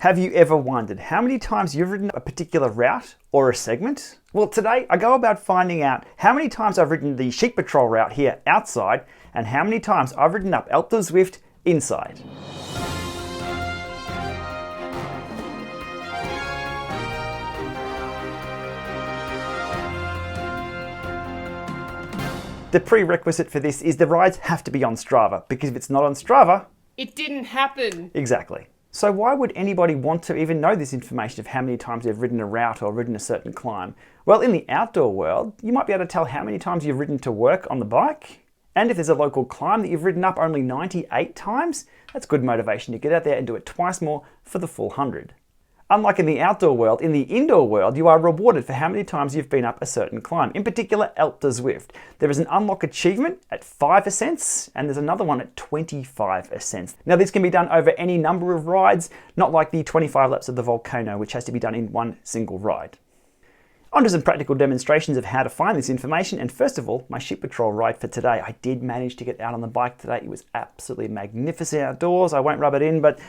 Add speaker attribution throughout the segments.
Speaker 1: Have you ever wondered how many times you've ridden a particular route or a segment? Well, today I go about finding out how many times I've ridden the Sheep Patrol route here outside and how many times I've ridden up Alpe du Zwift inside. The prerequisite for this is the rides have to be on Strava, because if it's not on Strava,
Speaker 2: it didn't happen.
Speaker 1: Exactly. So why would anybody want to even know this information of how many times they've ridden a route or ridden a certain climb? Well, in the outdoor world, you might be able to tell how many times you've ridden to work on the bike. And if there's a local climb that you've ridden up only 98 times, that's good motivation to get out there and do it twice more for the full 100. Unlike in the outdoor world, in the indoor world, you are rewarded for how many times you've been up a certain climb. In particular, Alpe du Zwift. There is an unlock achievement at 5 ascents, and there's another one at 25 ascents. Now, this can be done over any number of rides, not like the 25 laps of the volcano, which has to be done in one single ride. On to some practical demonstrations of how to find this information, and first of all, my Sheep Patrol ride for today. I did manage to get out on the bike today. It was absolutely magnificent outdoors. I won't rub it in, but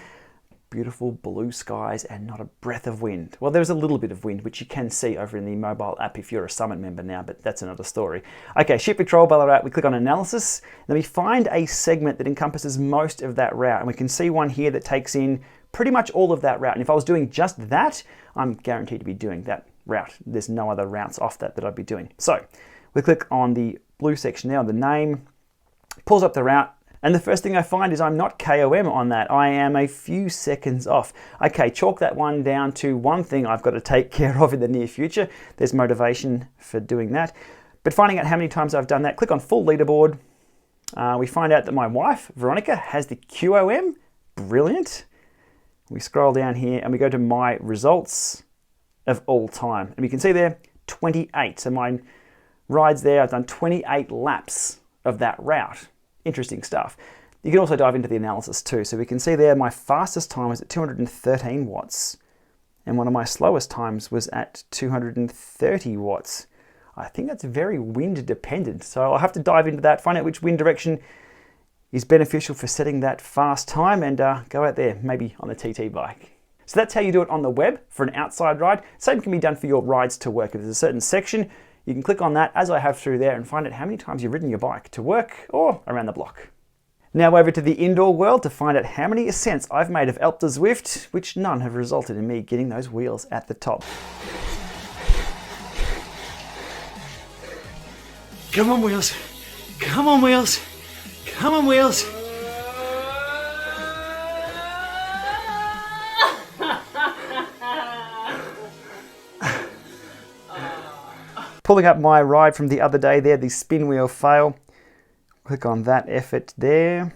Speaker 1: beautiful blue skies and not a breath of wind. Well, there's a little bit of wind, which you can see over in the mobile app if you're a Summit member now, but that's another story. Okay, Sheep Patrol Ballarat, we click on Analysis, then we find a segment that encompasses most of that route, and we can see one here that takes in pretty much all of that route. And if I was doing just that, I'm guaranteed to be doing that route. There's no other routes off that I'd be doing. So we click on the blue section now, the name, pulls up the route, and the first thing I find is I'm not KOM on that. I am a few seconds off. Okay, chalk that one down to one thing I've got to take care of in the near future. There's motivation for doing that. But finding out how many times I've done that, click on full leaderboard. We find out that my wife, Veronica, has the QOM. Brilliant. We scroll down here and we go to my results of all time. And we can see there, 28. So my rides there, I've done 28 laps of that route. Interesting stuff. You can also dive into the analysis too. So we can see there my fastest time was at 213 watts and one of my slowest times was at 230 watts. I think that's very wind dependent. So I'll have to dive into that, find out which wind direction is beneficial for setting that fast time and go out there, maybe on a TT bike. So that's how you do it on the web for an outside ride. Same can be done for your rides to work. If there's a certain section, you can click on that, as I have through there, and find out how many times you've ridden your bike to work or around the block. Now over to the indoor world to find out how many ascents I've made of Alpe du Zwift, which none have resulted in me getting those wheels at the top.
Speaker 3: Come on, wheels. Come on, wheels. Come on, wheels.
Speaker 1: Pulling up my ride from the other day there, the spin wheel fail. Click on that effort there.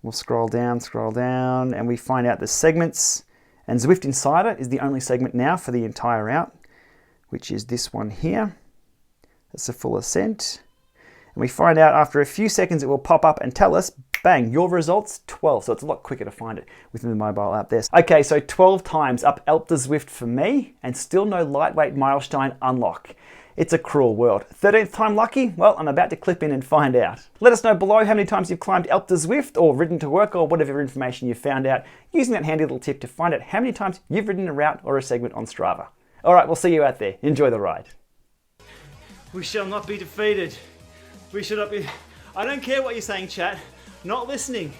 Speaker 1: We'll scroll down, and we find out the segments. And Zwift Insider is the only segment now for the entire route, which is this one here. That's a full ascent. And we find out after a few seconds it will pop up and tell us, bang, your results 12. So it's a lot quicker to find it within the mobile app there. Okay, so 12 times up Alpe du Zwift for me, and still no lightweight milestone unlock. It's a cruel world. 13th time lucky? Well, I'm about to clip in and find out. Let us know below how many times you've climbed Alpe du Zwift or ridden to work or whatever information you found out using that handy little tip to find out how many times you've ridden a route or a segment on Strava. All right, we'll see you out there. Enjoy the ride.
Speaker 3: We shall not be defeated. We should not be... I don't care what you're saying, chat. Not listening.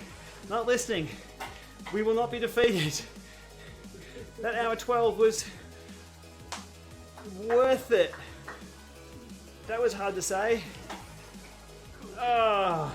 Speaker 3: Not listening. We will not be defeated. That hour 12 was worth it. That was hard to say. Oh.